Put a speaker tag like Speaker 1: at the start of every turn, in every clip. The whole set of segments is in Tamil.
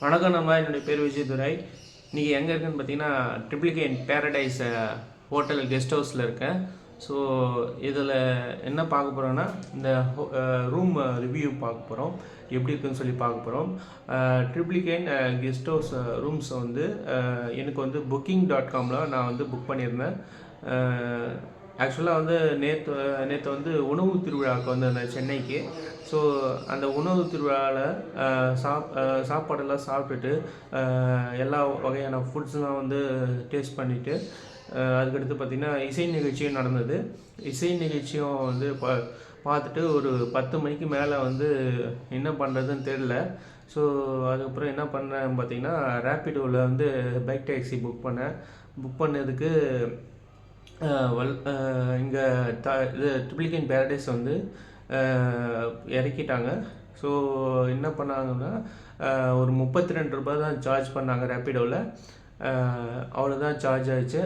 Speaker 1: வணக்கம் நம்ம என்னுடைய பேர் விஜயதுரை. இன்றைக்கி எங்கே இருக்குன்னு பார்த்தீங்கன்னா ட்ரிப்ளிகேன் பேரடைஸ் ஹோட்டல் கெஸ்ட் ஹவுஸில் இருக்கேன். ஸோ இதில் என்ன பார்க்க போகிறோன்னா இந்த ரூம் ரிவ்யூ பார்க்க போகிறோம், எப்படி இருக்குன்னு சொல்லி பார்க்க போகிறோம். ட்ரிப்ளிகேன் கெஸ்ட் ஹவுஸ் ரூம்ஸை வந்து எனக்கு வந்து booking.comல நான் வந்து புக் பண்ணியிருந்தேன். ஆக்சுவலாக வந்து நேற்று வந்து உணவு திருவிழாவுக்கு வந்திருந்தேன் சென்னைக்கு. ஸோ அந்த உணவு திருவிழாவில் சாப்பாடெல்லாம் சாப்பிட்டுட்டு எல்லா வகையான ஃபுட்ஸ்லாம் வந்து டேஸ்ட் பண்ணிவிட்டு அதுக்கடுத்து பார்த்திங்கன்னா இசை நிகழ்ச்சியும் நடந்தது. இசை நிகழ்ச்சியும் வந்து பார்த்துட்டு ஒரு 10 மணிக்கு மேலே வந்து என்ன பண்ணுறதுன்னு தெரில. ஸோ அதுக்கப்புறம் என்ன பண்ணேன் பார்த்திங்கன்னா ரேப்பிடோவில் வந்து பைக் டாக்ஸி புக் பண்ணதுக்கு இங்கே இது ட்ரிப்ளிகேன் பேரடைஸ் வந்து இறக்கிட்டாங்க. ஸோ என்ன பண்ணாங்கன்னா ஒரு 32 ரூபாய் தான் சார்ஜ் பண்ணாங்க ரேப்பிடோவில். அவ்வளோதான் சார்ஜ் ஆகிடுச்சு.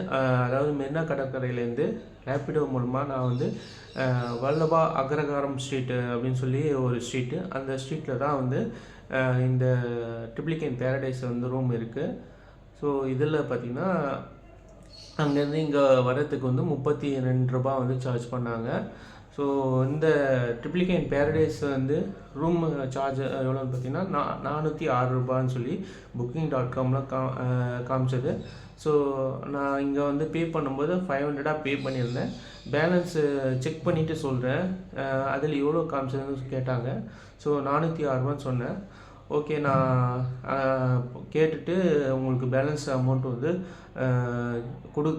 Speaker 1: அதாவது மெரினா கடற்கரையிலேருந்து ரேப்பிடோ மூலமாக நான் வந்து வல்லபா அக்ரகாரம் ஸ்ட்ரீட்டு அப்படின்னு சொல்லி ஒரு ஸ்ட்ரீட்டு, அந்த ஸ்ட்ரீட்டில் தான் வந்து இந்த ட்ரிப்ளிகேன் பேரடைஸ் வந்து ரூம் இருக்குது. ஸோ இதில் பார்த்திங்கன்னா அங்கேருந்து இங்கே வரத்துக்கு வந்து 32 ரூபாய் வந்து சார்ஜ் பண்ணாங்க. ஸோ இந்த ட்ரிப்ளிகேன் பேரடைஸ் வந்து ரூம் சார்ஜ் எவ்வளோன்னு பார்த்தீங்கன்னா 406 ரூபான்னு சொல்லி booking.comல காமிச்சது. ஸோ நான் இங்கே வந்து பே பண்ணும்போது 500 பே பண்ணியிருந்தேன். பேலன்ஸு செக் பண்ணிவிட்டு சொல்கிறேன், அதில் எவ்வளோ காமிச்சதுன்னு கேட்டாங்க. ஸோ 406 ரூபான்னு சொன்னேன். ஓகே, நான் கேட்டுட்டு உங்களுக்கு பேலன்ஸ் அமௌண்ட் வந்து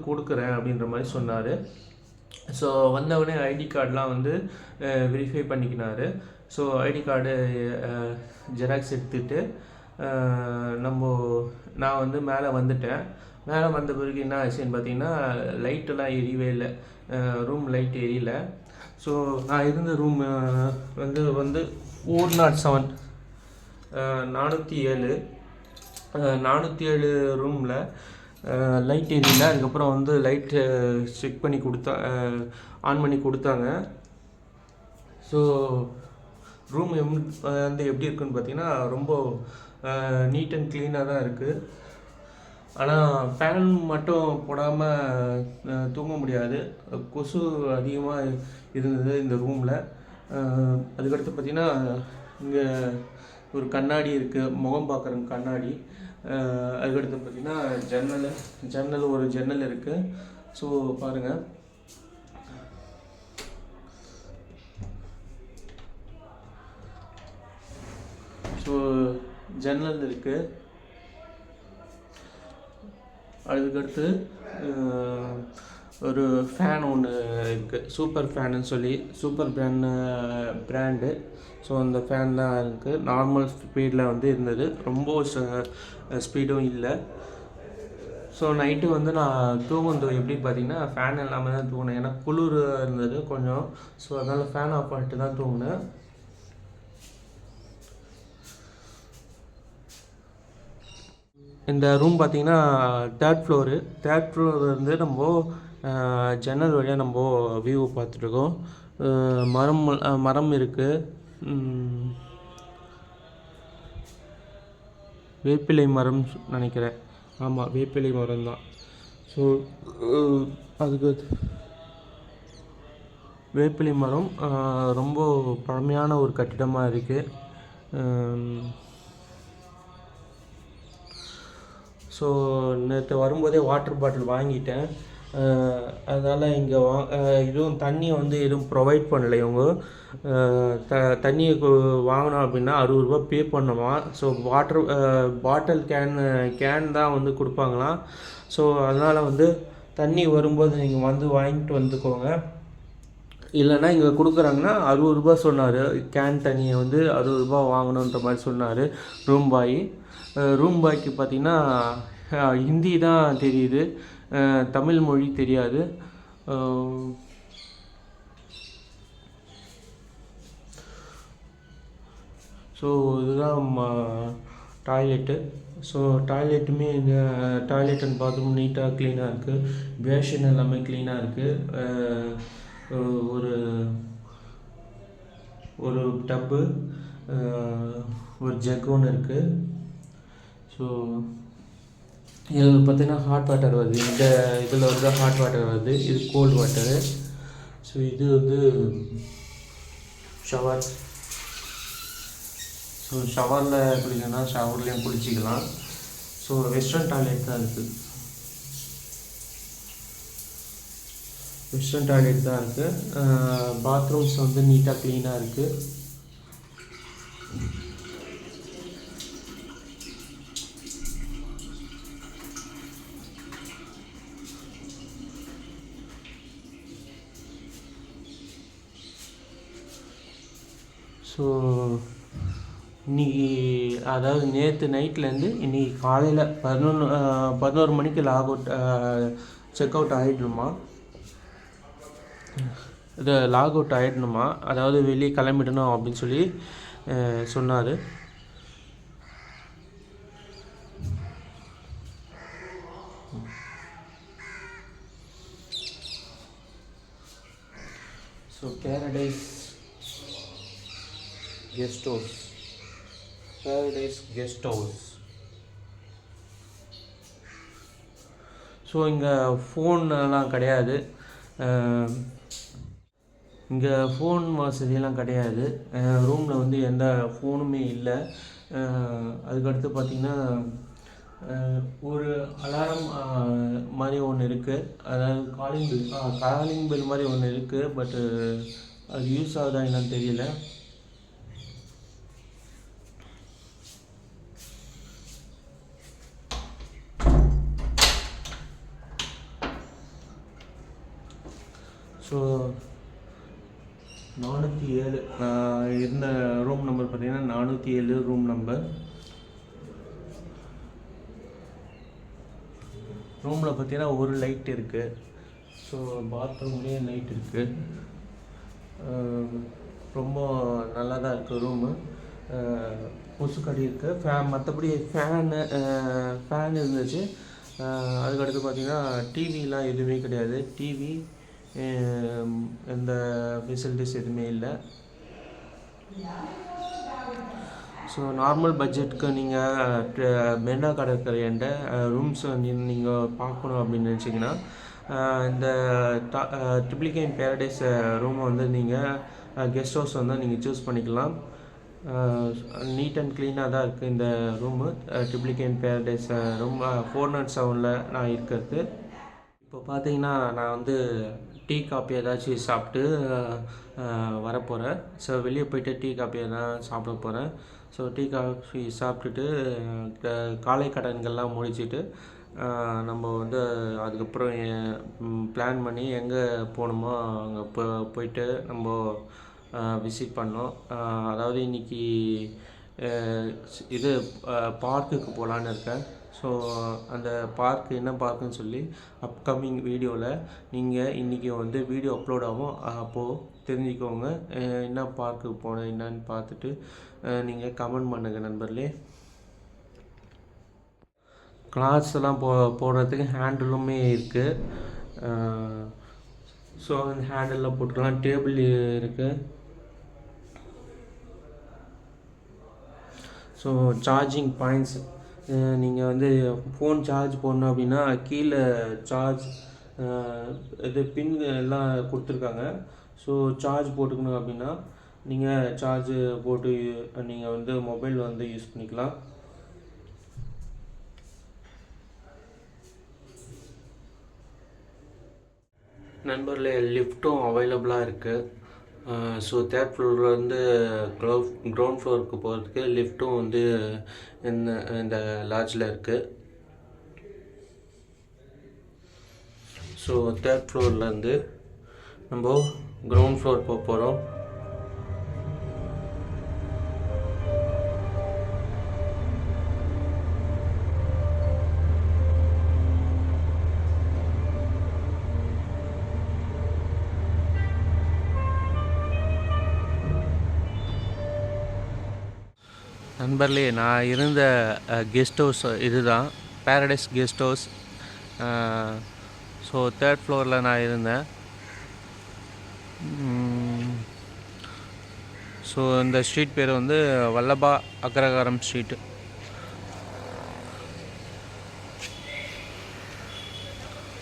Speaker 1: கொடுக்குறேன் அப்படின்ற மாதிரி சொன்னார். ஸோ வந்தவுடனே ஐடி கார்டெலாம் வந்து வெரிஃபை பண்ணிக்கினார். ஸோ ஐடி கார்டு ஜெராக்ஸ் எடுத்துகிட்டு நான் வந்து மேலே வந்துட்டேன். மேலே வந்த பிறகு என்ன ஆச்சுன்னு பார்த்தீங்கன்னா லைட்டெல்லாம் எரியவே இல்லை, ரூம் லைட் எரியல. ஸோ நான் இருந்த ரூம் வந்து 407 407 ரூமில் லைட் எரியல. அதுக்கப்புறம் வந்து லைட்டு செக் பண்ணி ஆன் பண்ணி கொடுத்தாங்க. ஸோ ரூம் வந்து எப்படி இருக்குன்னு பார்த்தீங்கன்னா ரொம்ப நீட் அண்ட் க்ளீனாக தான் இருக்குது. ஆனால் ஃபேன் மட்டும் போடாமல் தூங்க முடியாது, கொசு அதிகமாக இருந்தது இந்த ரூமில். அதுக்கடுத்து பார்த்திங்கன்னா இங்கே ஒரு கண்ணாடி இருக்குது, முகம் பார்க்குற கண்ணாடி. அதுக்கடுத்து பார்த்திங்கன்னா ஒரு ஜன்னல் இருக்குது. ஸோ பாருங்கள், ஸோ ஜன்னல் இருக்குது. அதுக்கடுத்து ஒரு ஃபேன் ஒன்று இருக்குது, சூப்பர் ஃபேனுன்னு சொல்லி, சூப்பர் பிராண்டு. ஸோ அந்த ஃபேன் தான் இருக்குது. நார்மல் ஸ்பீடில் வந்து இருந்தது, ரொம்ப ஸ்பீடும் இல்லை. ஸோ நைட்டு வந்து நான் தூங்குறது எப்படி பார்த்திங்கன்னா ஃபேன் இல்லாமல் தான் தூங்கினேன், ஏன்னா குளிர் இருந்தது கொஞ்சம். ஸோ அதனால் ஃபேன் ஆஃப் பண்ணிட்டு தான் தூங்கினேன். இந்த ரூம் பார்த்திங்கன்னா தேர்ட் ஃப்ளோர் வந்து நம்ம ஜன்னல் வழியாக நம்ம வியூ பார்த்துட்ருக்கோம். மரம் இருக்குது, வேப்பிலை மரம் நினைக்கிறேன். ஆமாம், வேப்பிலை மரம் தான். ஸோ அதுக்கு வேப்பிலை மரம் ரொம்ப பழமையான ஒரு கட்டிடமாக இருக்குது. ஸோ நேற்று வரும்போதே வாட்டர் பாட்டில் வாங்கிட்டேன். அதனால் இங்கே எதுவும் தண்ணியை வந்து எதுவும் ப்ரொவைட் பண்ணலை இவங்க. தண்ணியை வாங்கினோம் அப்படின்னா 60 ரூபா பே பண்ணுமா. ஸோ பாட்டில் கேன் தான் வந்து கொடுப்பாங்களாம். ஸோ அதனால் வந்து தண்ணி வரும்போது நீங்கள் வந்து வாங்கிட்டு வந்துக்கோங்க. இல்லைன்னா இங்கே கொடுக்குறாங்கன்னா 60 ரூபா சொன்னார். கேன் தண்ணியை வந்து 60 ரூபா வாங்கணுன்ற மாதிரி சொன்னார் ரூம் பாய்க்கு பார்த்திங்கன்னா ஹிந்தி தான் தெரியுது, தமிழ் மொழி தெரியாது. ஸோ இதுதான் டாய்லெட்டு. ஸோ டாய்லெட்டுமே டாய்லெட் அண்ட் பாத்ரூம் நீட்டாக க்ளீனாக இருக்குது. பேஷன் எல்லாமே க்ளீனாக இருக்குது. ஒரு டப்பு, ஒரு ஜக் ஒன்று இருக்குது. ஸோ இதில் பார்த்தீங்கன்னா ஹாட் வாட்டர் வருது, இந்த இதில் வந்து ஹாட் வாட்டர் வருது, இது கோல்டு வாட்டரு. ஸோ இது வந்து ஷவர். ஸோ ஷவரில் குளிக்கணும்னா ஷவர்லேயும் குளிச்சிக்கலாம். ஸோ வெஸ்டர்ன் டாய்லெட் தான் இருக்குது, வெஸ்டர்ன் டாய்லெட் தான் இருக்குது. பாத்ரூம்ஸ் வந்து நீட்டாக க்ளீனாக இருக்குது. ஸோ இன்றைக்கி அதாவது நேற்று நைட்லேருந்து இன்றைக்கி காலையில் 11 மணிக்கு செக் அவுட் ஆகிடணுமா, இது லாக் அவுட் ஆகிடணுமா, அதாவது வெளியே கிளம்பிடணும் அப்படின்னு சொல்லி சொன்னார். So paradise guest house. So இங்கே ஃபோன்லாம் கிடையாது, இங்கே ஃபோன் வசதியெல்லாம் கிடையாது. ரூமில் வந்து எந்த ஃபோனுமே இல்லை. அதுக்கடுத்து பார்த்திங்கன்னா ஒரு அலாரம் மாதிரி ஒன்று இருக்குது, அதாவது காலிங் பெல் மாதிரி ஒன்று இருக்குது. பட்டு அது யூஸ் ஆகுதா என்னன்னு தெரியல. ஸோ 407 இருந்த ரூம் நம்பர் பார்த்திங்கன்னா 407 ரூம் நம்பர். ரூமில் பார்த்திங்கன்னா ஒரு லைட் இருக்குது. ஸோ பாத்ரூம்லேயே லைட் இருக்குது. ரொம்ப நல்லா தான் இருக்குது ரூமு. கொசுக்கடி இருக்குது. மற்றபடி ஃபேன் இருந்துச்சு. அதுக்கடுத்து பார்த்திங்கன்னா டிவிலாம் எதுவுமே கிடையாது. டிவி எந்த ஃபெசிலிட்டிஸ் எதுவுமே இல்லை. ஸோ நார்மல் பட்ஜெட்டுக்கு நீங்கள் மெரினா கடற்கரையாண்ட ரூம்ஸ் வந்து நீங்கள் பார்க்கணும் அப்படின்னு நினச்சிங்கன்னா இந்த ட்ரிப்ளிகேன் பேரடைஸ் ரூமை வந்து நீங்கள் கெஸ்ட் ஹவுஸ் வந்து நீங்கள் சூஸ் பண்ணிக்கலாம். நீட் அண்ட் க்ளீனாக தான் இருக்குது இந்த ரூமு. ட்ரிப்ளிகேன் பேரடைஸ் ரூம் 407 நான் இருக்கிறது. இப்போ பார்த்தீங்கன்னா நான் வந்து டீ காப்பி ஏதாச்சும் சாப்பிட்டு வரப்போகிறேன். ஸோ வெளியே போய்ட்டு டீ காப்பி தான் சாப்பிட போகிறேன். ஸோ டீ காஃபி சாப்பிட்டுட்டு காலை கடன்கள்லாம் முடிச்சுட்டு நம்ம வந்து அதுக்கப்புறம் பிளான் பண்ணி எங்கே போகணுமோ அங்கே போயிட்டு நம்ம விசிட் பண்ணோம். அதாவது இன்றைக்கி இது பார்க்குக்கு போகலான்னு இருக்கேன். ஸோ அந்த பார்க்கு என்ன பார்க்குன்னு சொல்லி அப்கமிங் வீடியோவில் நீங்கள் இன்றைக்கி வந்து வீடியோ அப்லோட் ஆகும், அப்போது தெரிஞ்சுக்கோங்க. என்ன பார்க்குக்கு போனேன் என்னன்னு பார்த்துட்டு நீங்கள் கமெண்ட் பண்ணுங்கள் நண்பர்களே. கிளாத்ஸ்லாம் போடுறதுக்கு ஹேண்டிலுமே இருக்குது. ஸோ அந்த ஹேண்டிலில் போட்டுக்கலாம். டேபிள் இருக்குது. ஸோ சார்ஜிங் பாயிண்ட்ஸ், நீங்கள் வந்து ஃபோன் சார்ஜ் போடணும் அப்படின்னா கீழே சார்ஜ் இது பின் எல்லாம் கொடுத்துருக்காங்க. ஸோ சார்ஜ் போட்டுக்கணும் அப்படின்னா நீங்கள் சார்ஜு போட்டு நீங்கள் வந்து மொபைல் வந்து யூஸ் பண்ணிக்கலாம். நண்பர்களே, லிஃப்ட்டும் அவைலபிளாக இருக்குது. ஸோ தேர்ட் ஃப்ளோரில் வந்து கிரவுண்ட் ஃப்ளோருக்கு போகிறதுக்கு லிஃப்ட்டும் வந்து இந்த லாட்ஜில் இருக்குது. ஸோ தேர்ட் ஃப்ளோர்லேருந்து நம்ம கிரவுண்ட் ஃப்ளோர் போக போகிறோம். நண்பர்களே, நான் இருந்த கெஸ்ட் ஹவுஸ் இதுதான், paradise guest house. So third ஃப்ளோரில் நான் இருந்தேன். ஸோ இந்த ஸ்ட்ரீட் பேர் வந்து வல்லபா அக்ரகாரம் ஸ்ட்ரீட்டு.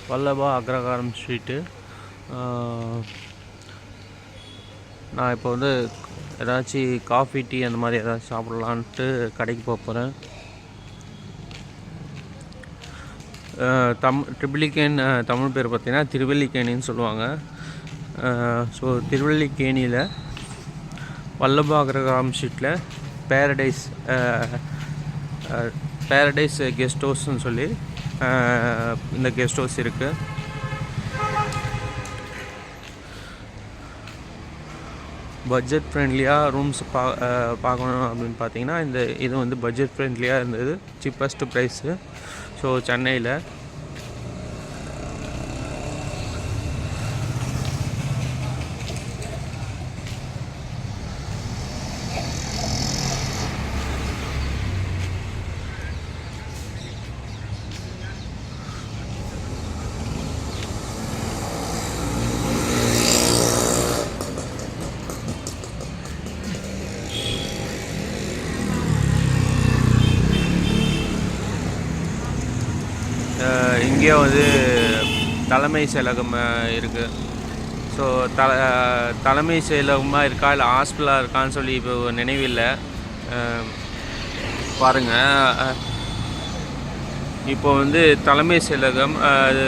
Speaker 1: வல்லபா அக்ரஹாரம் ஸ்ட்ரீட்டு. நான் இப்போ வந்து ஏதாச்சும் காஃபி டீ அந்த மாதிரி ஏதாச்சும் சாப்பிட்லான்ட்டு கடைக்கு போக போகிறேன். ட்ரிபிளிகேன் தமிழ் பேர் பார்த்திங்கன்னா திருவல்லிக்கேணின்னு சொல்லுவாங்க. ஸோ திருவல்லிக்கேணியில் வல்லபா அக்ரஹாரம் ஸ்ட்ரீட்டில் பேரடைஸ் கெஸ்ட் ஹவுஸ்ன்னு சொல்லி இந்த கெஸ்ட் ஹவுஸ் இருக்குது. பட்ஜெட் ஃப்ரெண்ட்லியாக ரூம்ஸ் பார்க்கணும் அப்படின்னு பார்த்தீங்கன்னா இது வந்து பட்ஜெட் ஃப்ரெண்ட்லியாக இருந்தது, சீப்பஸ்ட்டு ப்ரைஸு. ஸோ சென்னையில் இங்கே வந்து தலைமை செயலகம் இருக்குது. ஸோ தலைமை செயலகமாக இருக்கா இல்லை ஹாஸ்பிட்டலாக இருக்கான்னு சொல்லி இப்போ நினைவில்லை. பாருங்கள், இப்போ வந்து தலைமை செயலகம் அது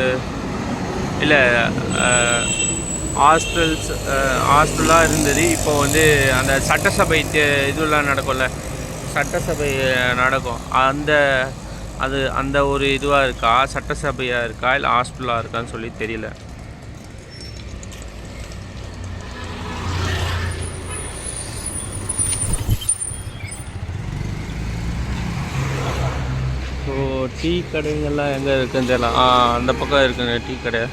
Speaker 1: இல்லை, ஹாஸ்பிட்டலாக இருந்தது. இப்போ வந்து அந்த சட்டசபை இதெல்லாம் நடக்கும்ல, சட்டசபை நடக்கும், அந்த ஒரு இதுவாக இருக்கா, சட்டசபையாக இருக்கா இல்லை ஹாஸ்பிட்டலாக இருக்கான்னு சொல்லி தெரியல. ஸோ டீ கடைகள்லாம் எங்கே இருக்குன்னு தெரியல. அந்த பக்கம் இருக்குங்க டீ கடை.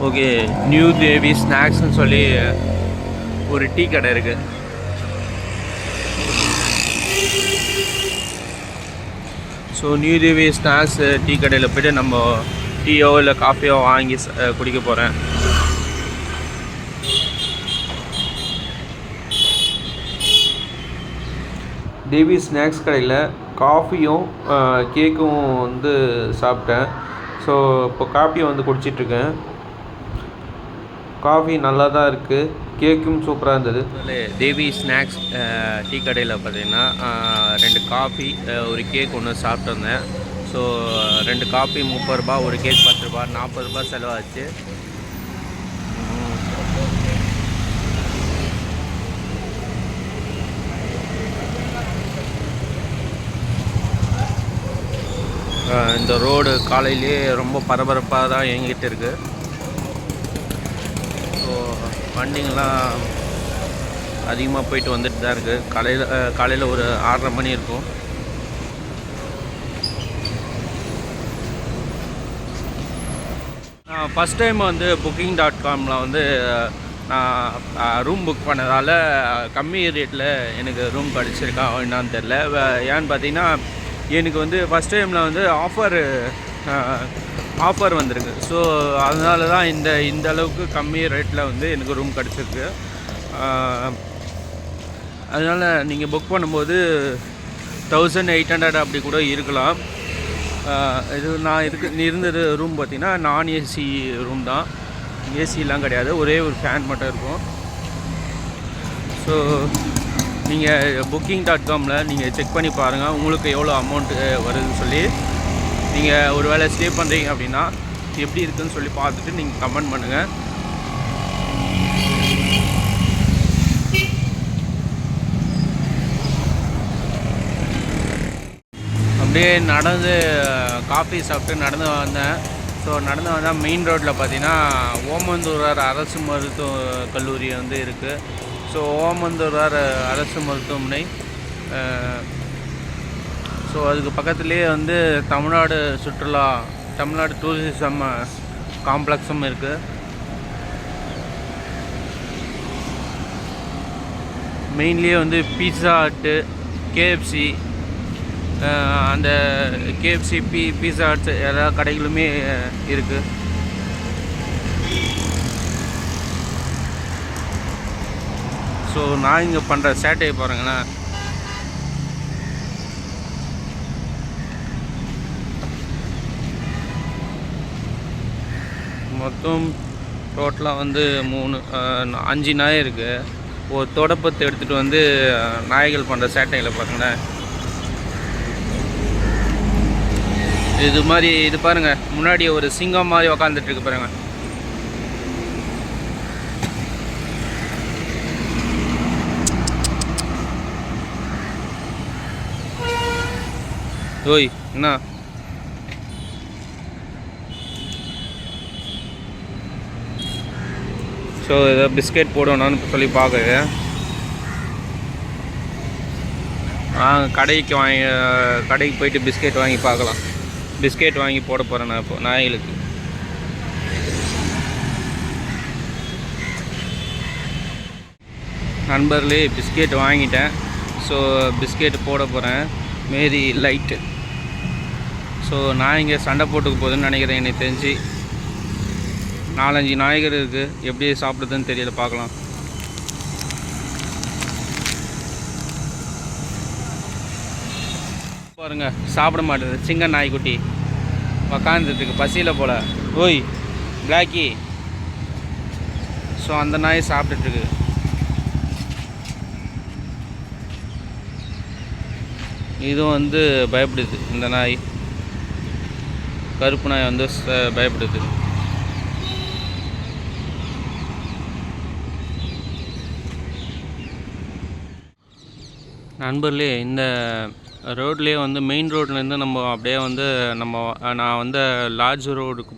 Speaker 1: ஓகே, நியூ தேவி ஸ்நாக்ஸ்ன்னு சொல்லி ஒரு டீ கடை இருக்குது. ஸோ நியூ தேவி ஸ்நாக்ஸ் டீ கடையில் போய்ட்டு நம்ம டீயோ இல்லை காஃபியோ வாங்கி குடிக்க போகிறேன். தேவி ஸ்நாக்ஸ் கடையில் காஃபியும் கேக்கும் வந்து சாப்பிட்டேன். ஸோ இப்போ காஃபியை வந்து குடிச்சிட்ருக்கேன். காஃபி நல்லா தான் இருக்குது, கேக்கும் சூப்பராக இருந்தது. தேவி ஸ்நாக்ஸ் டீ கடையில் பார்த்தீங்கன்னா 2 காஃபி ஒரு கேக் ஒன்று சாப்பிட்டு வந்தேன். ஸோ 2 காஃபி 30 ரூபா, ஒரு கேக் 10 ரூபா, 40 ரூபா செலவாச்சு. இந்த ரோடு காலையிலே ரொம்ப பரபரப்பாக தான் இயங்கிட்டு இருக்குது. ஸோ வண்டிங்கெலாம் அதிகமாக போயிட்டு வந்துட்டு தான் இருக்குது. காலையில் ஒரு 6:30 மணி இருக்கும். ஃபஸ்ட் டைம் வந்து booking.comல வந்து நான் ரூம் புக் பண்ணதால் கம்மி ரேட்டில் எனக்கு ரூம் கிடச்சிருக்கா என்னான்னு தெரில. ஏன்னு பார்த்தீங்கன்னா எனக்கு வந்து ஃபஸ்ட் டைமில் வந்து ஆஃபர் வந்திருக்கு. ஸோ அதனால தான் இந்த அளவுக்கு கம்மி ரேட்டில் வந்து எனக்கு ரூம் கிடச்சிருக்கு. அதனால் நீங்கள் புக் பண்ணும்போது 1800 அப்படி கூட இருக்கலாம். இது நான் இருந்தது ரூம் பார்த்திங்கன்னா நான் ஏசி ரூம் தான், ஏசிலாம் கிடையாது, ஒரே ஒரு ஃபேன் மட்டும் இருக்கும். ஸோ நீங்கள் booking.comல நீங்கள் செக் பண்ணி பாருங்கள் உங்களுக்கு எவ்வளோ அமௌண்ட்டு வருதுன்னு சொல்லி. நீங்கள் ஒரு வேளை ஸ்டே பண்ணுறீங்க அப்படின்னா எப்படி இருக்குதுன்னு சொல்லி பார்த்துட்டு நீங்கள் கமெண்ட் பண்ணுங்கள். அப்படியே நடந்து காஃபி சாப்பிட்டு நடந்து வந்தேன். ஸோ நடந்து வந்தால் மெயின் ரோட்டில் பார்த்தீங்கன்னா ஓமந்தூரார் அரசு மருத்துவ கல்லூரி வந்து இருக்குது. ஸோ ஓமந்தூரார் அரசு மருத்துவமனை, ஸோ அதுக்கு பக்கத்துலேயே வந்து தமிழ்நாடு டூரிசம் காம்ப்ளெக்ஸும் இருக்குது. மெயின்லேயே வந்து பீட்சா ஹட்டு, கேஎஃப்சி, அந்த கேஎஃப்சி, பீட்சா ஹட்ஸ் எல்லா கடைகளுமே இருக்குது. ஸோ நான் இங்கே பண்ணுற சேட்டையை பாருங்களேன். மொத்தம் டோட்டலாக வந்து 5 நாய் இருக்குது. ஒரு தொடப்பத்தை எடுத்துகிட்டு வந்து நாய்கள் பண்ணுற சேட்டைகளை பாருங்களேன். இது மாதிரி இது பாருங்கள், முன்னாடி ஒரு சிங்கம் மாதிரி உக்காந்துட்டுருக்கு பாருங்கள். ஓய் என்ன ஸோ ஏதோ பிஸ்கெட் போடணும்னு சொல்லி பார்க்குறேன். கடைக்கு போயிட்டு பிஸ்கெட் வாங்கி பார்க்கலாம். பிஸ்கெட் வாங்கி போட போகிறேன் நான் இப்போ நாய்களுக்கு. நண்பர்களே, பிஸ்கெட் வாங்கிட்டேன். ஸோ பிஸ்கெட் போட போகிறேன். மேரி லைட்டு. ஸோ நாய்ங்க சண்டை போட்டுக்க போகுதுன்னு நினைக்கிறேன். எனக்கு தெரிஞ்சு 4-5 நாய்கள் இருக்குது. எப்படி சாப்பிடுதுன்னு தெரியல, பார்க்கலாம். பாருங்க, சாப்பிட மாட்டேது சிங்க நாய்க்குட்டி உக்காந்துருக்கு பசியில் போல். ஓய் பிளாக்கி. ஸோ அந்த நாய் சாப்பிட்டுட்ருக்கு. இதுவும் வந்து பயப்படுது. இந்த நாய், கருப்பு நாய் வந்து பயப்படுது. நண்பர்களே, இந்த ரோட்லேயே வந்து மெயின் ரோட்லேருந்து நம்ம அப்படியே வந்து நான் வந்து லாட்ஜ் ரோடுக்கு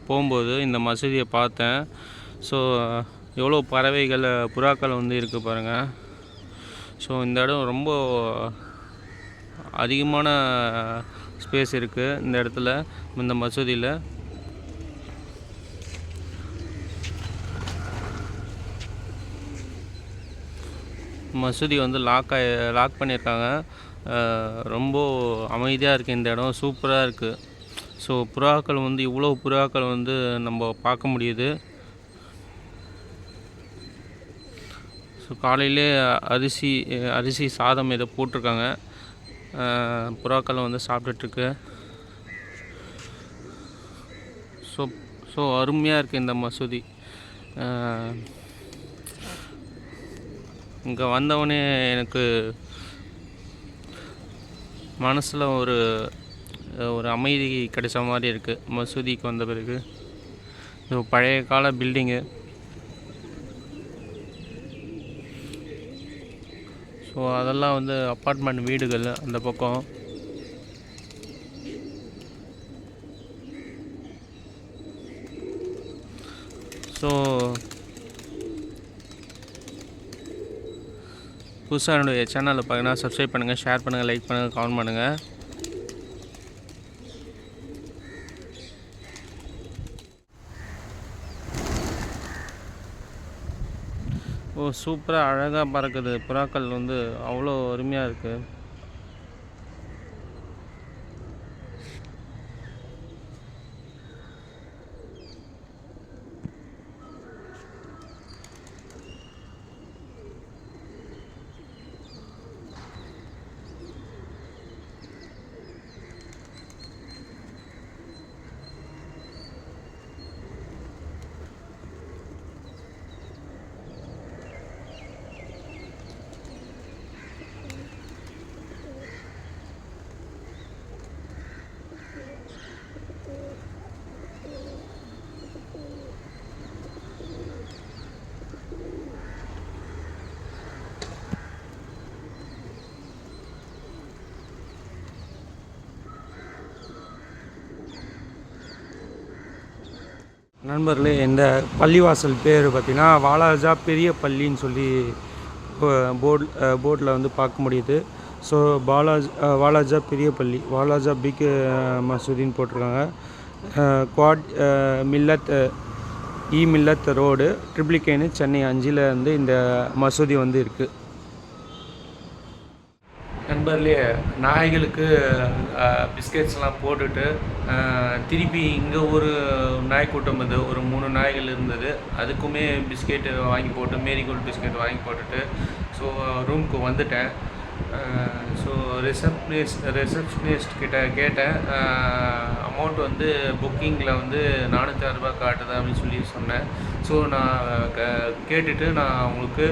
Speaker 1: போகும்போது இந்த மசூதியை பார்த்தேன். ஸோ எவ்வளோ பறவைகள், புறாக்கள் வந்து இருக்குது பாருங்கள். ஸோ இந்த இடம் ரொம்ப அதிகமான ஸ்பேஸ் இருக்குது இந்த இடத்துல, இந்த மசூதியில். மசூதி வந்து லாக் பண்ணியிருக்காங்க. ரொம்ப அமைதியாக இருக்குது இந்த இடம், சூப்பராக இருக்குது. ஸோ புறாக்கள் வந்து இவ்வளோ புறாக்கள் வந்து நம்ம பார்க்க முடியுது. ஸோ காலையிலே அரிசி சாதம் இதை போட்டிருக்காங்க. புறாக்கள் வந்து சாப்பிட்டுட்ருக்கு. ஸோ அருமையாக இருக்குது இந்த மசூதி. இங்கே வந்தவொடனே எனக்கு மனசில் ஒரு அமைதி கிடைச்ச மாதிரி இருக்குது மசூதிக்கு வந்த பிறகு. இது பழைய கால பில்டிங்கு. ஸோ அதெல்லாம் வந்து அப்பார்ட்மெண்ட் வீடுகள் அந்த பக்கம். ஸோ புதுசாக என்னுடைய சேனலில் பார்த்தீங்கன்னா சப்ஸ்கிரைப் பண்ணுங்கள், ஷேர் பண்ணுங்கள், லைக் பண்ணுங்கள், கமெண்ட் பண்ணுங்கள். சூப்பராக அழகாக பறக்குது. புறாக்கள் வந்து அவ்வளோ அருமையாக இருக்குது. நண்பர்களே, இந்த பள்ளிவாசல் பேர் பார்த்திங்கன்னா வாலாஜா பெரிய பள்ளின்னு சொல்லி போர்டில் வந்து பார்க்க முடியுது. ஸோ வாலாஜா பெரிய பள்ளி, வாலாஜா பிக் மசூதின்னு போட்டிருக்காங்க. குவாட் மில்லத் ரோடு, ட்ரிப்ளிகேனு, சென்னை 5 வந்து இந்த மசூதி வந்து இருக்குது. நண்பர்களே, நாய்களுக்கு பிஸ்கெட்ஸ்லாம் போட்டுட்டு திருப்பி இங்கே ஒரு நாய்க்கூட்டம் வந்து ஒரு 3 நாய்கள் இருந்தது. அதுக்குமே பிஸ்கெட்டு வாங்கி போட்டு மேரிகோல்டு பிஸ்கெட் வாங்கி போட்டுட்டு ஸோ ரூமுக்கு வந்துட்டேன். ஸோ ரிசப்ஷனிஸ்ட் கிட்ட கேட்டேன். அமௌண்ட் வந்து புக்கிங்கில் வந்து ரூ. 406 காட்டுது அப்படின்னு சொல்லி சொன்னேன். ஸோ நான் கேட்டுட்டு நான் உங்களுக்கு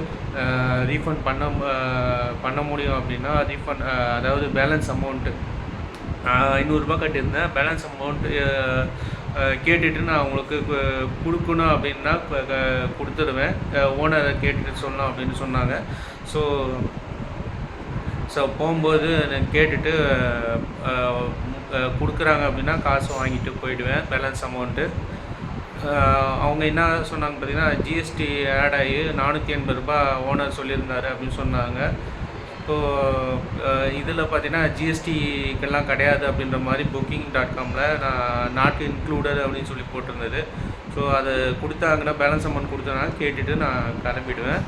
Speaker 1: ரீஃபண்ட் பண்ண முடியும் அப்படின்னா ரீஃபண்ட், அதாவது பேலன்ஸ் அமௌண்ட்டு ரூ. 500 கட்டியிருந்தேன். பேலன்ஸ் அமௌண்ட்டு கேட்டுட்டு நான் உங்களுக்கு கொடுக்கணும் அப்படின்னா கொடுத்துடுவேன். ஓனரை கேட்டுட்டு சொல்லலாம் அப்படின்னு சொன்னாங்க. ஸோ போகும்போது நான் கேட்டுட்டு கொடுக்குறாங்க அப்படின்னா காசு வாங்கிட்டு போயிடுவேன், பேலன்ஸ் அமௌண்ட்டு. அவங்க என்ன சொன்னாங்க பார்த்தீங்கன்னா, ஜிஎஸ்டி ஆட் ஆகி ரூ. 480 ஓனர் சொல்லியிருந்தாரு அப்படின்னு சொன்னாங்க. ஸோ இதில் பார்த்தீங்கன்னா ஜிஎஸ்டிக்கெல்லாம் கிடையாது அப்படின்ற மாதிரி booking.comல நான் நாட் இன்க்ளூடட் அப்படின்னு சொல்லி போட்டிருந்தது. ஸோ அதை கொடுத்தாங்கன்னா பேலன்ஸ் அமௌண்ட் கொடுத்தாங்கன்னா கேட்டுட்டு நான் கிளம்பிடுவேன்.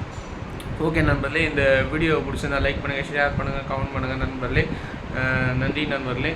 Speaker 1: ஓகே நண்பர்களே, இந்த வீடியோ பிடிச்சிருந்தா லைக் பண்ணுங்கள், ஷேர் பண்ணுங்கள், கமெண்ட் பண்ணுங்கள் நண்பர்களே. நன்றி நண்பர்களே.